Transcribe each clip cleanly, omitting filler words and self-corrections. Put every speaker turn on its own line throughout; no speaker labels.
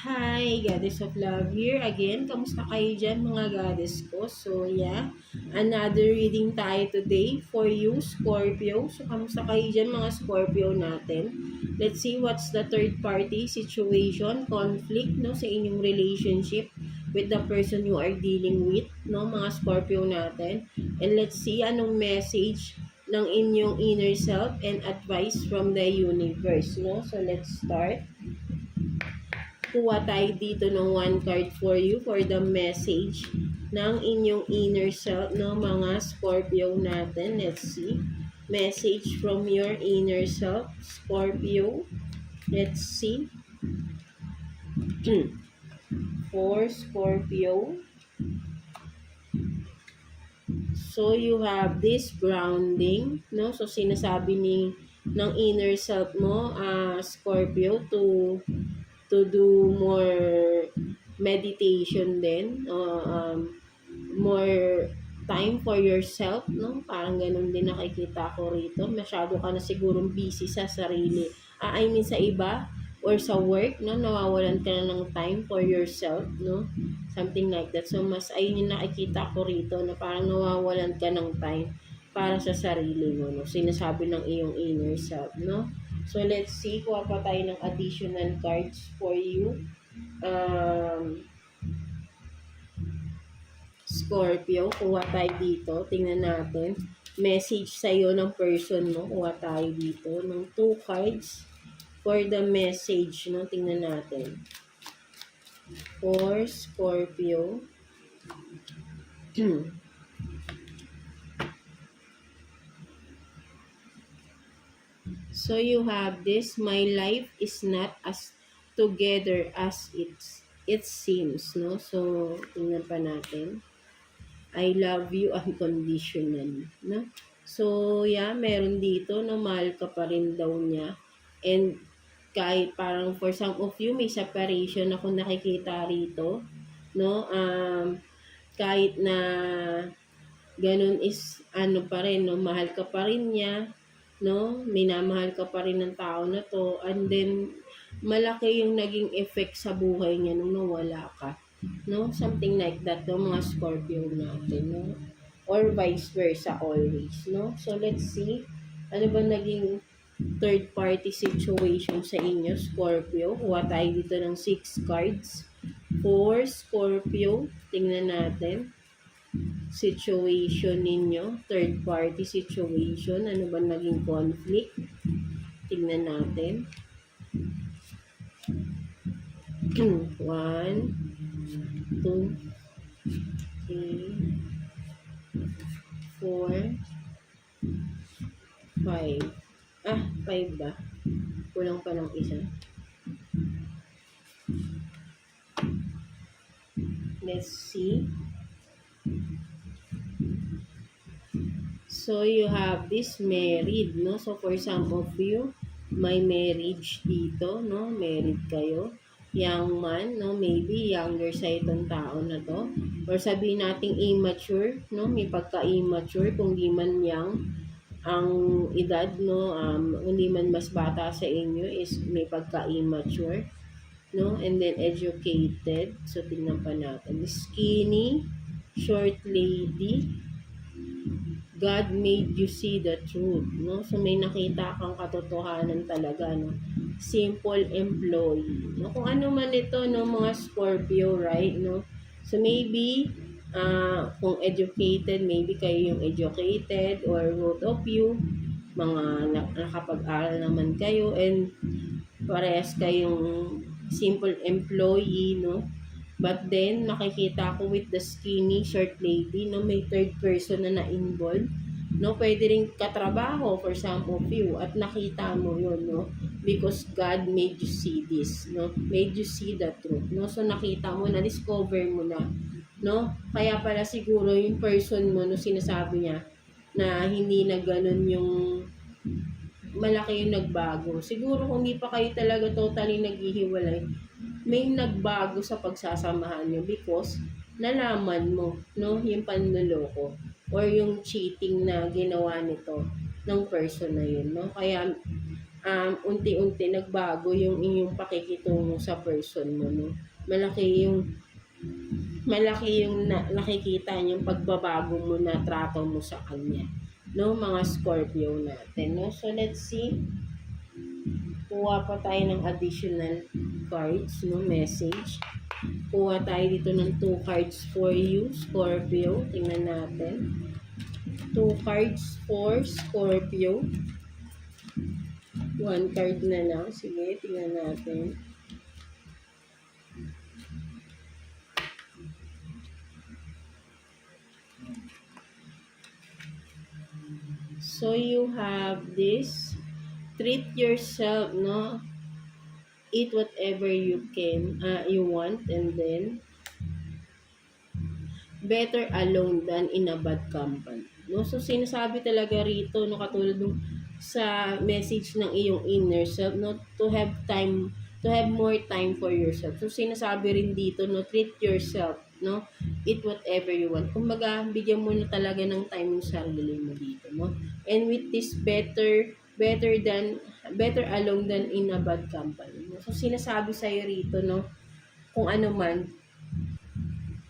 Hi, Goddess of Love here again. Kamusta kayo dyan mga goddess ko? So, yeah, another reading tayo today for you, Scorpio. So, kamusta kayo dyan mga Scorpio natin? Let's see what's the third party situation, conflict, no, sa inyong relationship with the person you are dealing with, no, mga Scorpio natin. And let's see anong message ng inyong inner self and advice from the universe, no? So, let's start. Kuha tayo dito ng one card for you for the message ng inyong inner self, no, mga Scorpio natin. Let's see. Message from your inner self, Scorpio. Let's see. For Scorpio. So, you have this grounding, no? So, sinasabi ng inner self mo, Scorpio, to do more meditation din, more time for yourself, no? Parang ganun din nakikita ko rito. Masyado ka na sigurong busy sa sarili. I mean sa iba or sa work, no? Nawawalan ka na ng time for yourself, no? Something like that. So, mas ayun yung nakikita ko rito na parang nawawalan ka ng time para sa sarili mo, no? Sinasabi ng iyong inner self, no? So, let's see. Kuha pa tayo ng additional cards for you. Scorpio, kuha tayo dito. Tingnan natin. Message sa'yo ng person mo. Kuha tayo dito ng 2 cards for the message, no? Tingnan natin. For Scorpio. So you have this, my life is not as together as it seems, no? So, tingnan pa natin. I love you unconditionally, no? So, yeah, meron dito, no, mahal ka pa rin daw niya. And kahit parang for some of you, may separation ako nakikita rito, no? Kahit na ganun is, ano pa rin, no? Mahal ka pa rin niya, no? Minamahal ka pa rin ng tao na to, and then malaki yung naging effect sa buhay niya nung nawala ka, no? Something like that, no, mga Scorpio natin, no? Or vice versa always, no? So let's see, ano ba naging third party situation sa inyo, Scorpio? Kuha tayo dito ng 6 cards for Scorpio. Tingnan natin situation ninyo, third party situation, ano ba naging conflict? Tingnan natin. 1, 2, 3, 4, 5. 5 ba? Kulang pa ng isa. Let's see. So, you have this married, no? So, for some of you, may marriage dito, no? Married kayo. Young man, no? Maybe younger sa itong tao na to. Or sabihin nating immature, no? May pagka-immature, kung di man young ang edad, no? Hindi man mas bata sa inyo is may pagka-immature, no? And then educated. So, tingnan pa natin. Skinny, short lady. God made you see the truth, no? So, may nakita kang katotohanan talaga, no? Simple employee, no? Kung ano man ito, no, mga Scorpio, right, no? So, maybe, kung educated, maybe kayo yung educated, or both of you, mga nakapag-aral naman kayo, and parehas kayong simple employee, no? But then, nakikita ko with the skinny short lady, no, may third person na na-involved, no? Pwede rin katrabaho for some of you, at nakita mo yun, no? Because God made you see this, no? Made you see the truth, no? So, nakita mo, na-discover mo na, no? Kaya pala siguro yung person mo, no, sinasabi niya, na hindi na ganun yung malaki yung nagbago. Siguro kung di pa kayo talaga totally naghihiwalay, may nagbago sa pagsasamahan nyo because nalaman mo, no, yung panloloko or yung cheating na ginawa nito ng person na yun, no? Kaya, unti-unti nagbago yung inyong pakikitungo sa person mo, no? Malaki yung nakikita niyong pagbabago mo na trato mo sa kanya, no, mga Scorpio natin, no? So let's see, kuha pa tayo ng additional cards, no, message. Kuha tayo dito ng 2 cards for you, Scorpio. Tingnan natin. 2 cards for Scorpio. 1 card na lang. Sige, tingnan natin. So you have this, treat yourself, no? Eat whatever you can, you want, and then better alone than in a bad company. No? So sinasabi talaga rito, no, katulad nung sa message ng iyong inner self, no, to have more time for yourself. So sinasabi rin dito, no, treat yourself, no, eat whatever you want. Kumbaga, bigyan mo na talaga ng time yung sarili mo dito, no. And with this better alone than in a bad company. No? So sinasabi sa rito, no, kung ano man,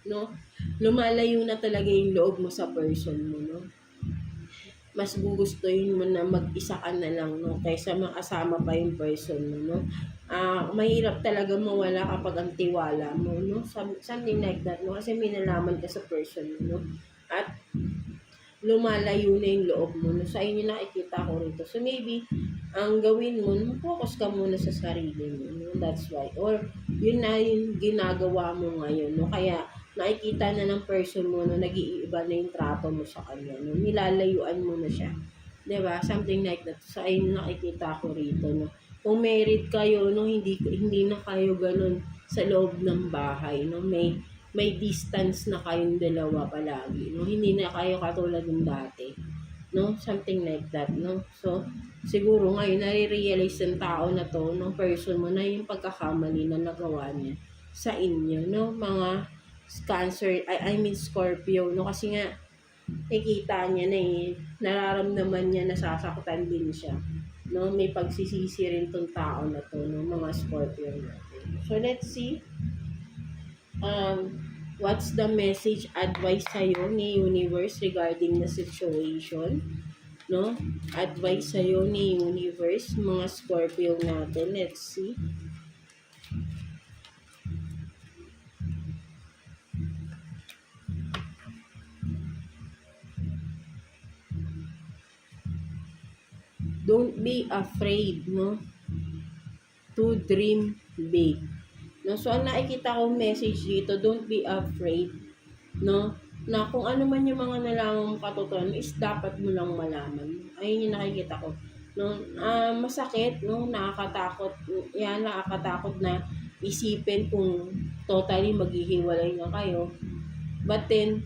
no, lumalayo na talaga yung loob mo sa person mo, no. Mas gugustuhin mo na mag-isa ka na lang, no, kaysa makasama pa yung person mo, no. Mahirap talaga mawala kapag ang tiwala mo, no, something like that, no, kasi may nalaman ka sa person mo, no, at lumalayo na yung loob mo, no. Sa inyo nakikita ko rito. So maybe ang gawin mo, focus ka muna sa sarili mo, no? That's why. Or yun na yung ginagawa mo ngayon, no. Kaya nakikita na ng person mo, no, nag-iiba na yung trato mo sa kanya, no? Nilalayuan mo na siya. 'Di ba? Something like that. Sa inyo nakikita ko rito, no. Kung married kayo, no, hindi na kayo ganun sa loob ng bahay, no. May distance na kayong dalawa palagi, no. Hindi na kayo katulad ng dati, no. Something like that, no. So siguro ngayon nare-realize ng tao na to, ng person mo, na yung pagkakamali na nagawa niya sa inyo, no, mga Cancer, I mean Scorpio, no, kasi nga nakikita niya na nararamdaman niya, nasasaktan din siya, no, may pagsisisi rin tong tao na to, no, mga Scorpio natin. So let's see, what's the message, advice sa'yo ni Universe regarding the situation, no, advice sa'yo ni Universe, mga Scorpio natin. Let's see. Don't be afraid, no, to dream big, no. So ang nakikita kong message dito, don't be afraid, no, na kung ano man yung mga nalaman mong katotohanan is dapat mo lang malaman. Ayun yung nakikita ko, no. Masakit, no, nakakatakot na isipin kung totally maghihiwalay na kayo, but then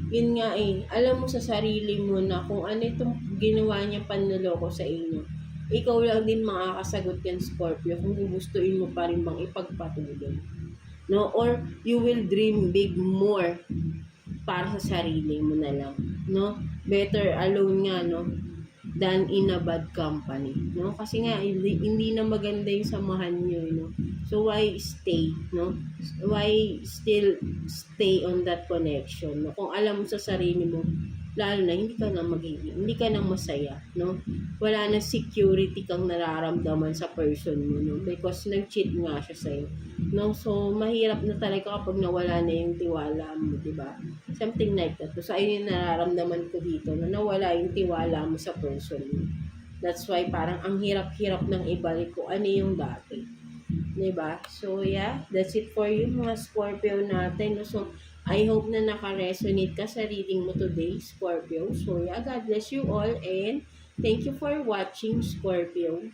yun nga alam mo sa sarili mo na kung ano itong ginawa niya panloloko sa inyo. Ikaw lang din makakasagot yan, Scorpio, kung gustuin mo pa rin bang ipagpatuloy, no? Or you will dream big more para sa sarili mo na lang, no? Better alone nga, no, than in a bad company, no? Kasi nga hindi na maganda yung samahan niyo, no? So why stay, no? Why still stay on that connection, no? Kung alam mo sa sarili mo, lalo na hindi ka na masaya, no? Wala na security kang nararamdaman sa person mo, no? Because nag-cheat nga siya sa'yo, no? So mahirap na talaga kapag nawala na yung tiwala mo, di ba? Something like that. So ayun yung nararamdaman ko dito, na nawala yung tiwala mo sa person mo. That's why parang ang hirap-hirap ng ibalik ko ano yung dati, diba? So yeah, that's it for you, mga Scorpio natin. So I hope na naka-resonate ka sa reading mo today, Scorpio. So yeah, God bless you all and thank you for watching, Scorpio.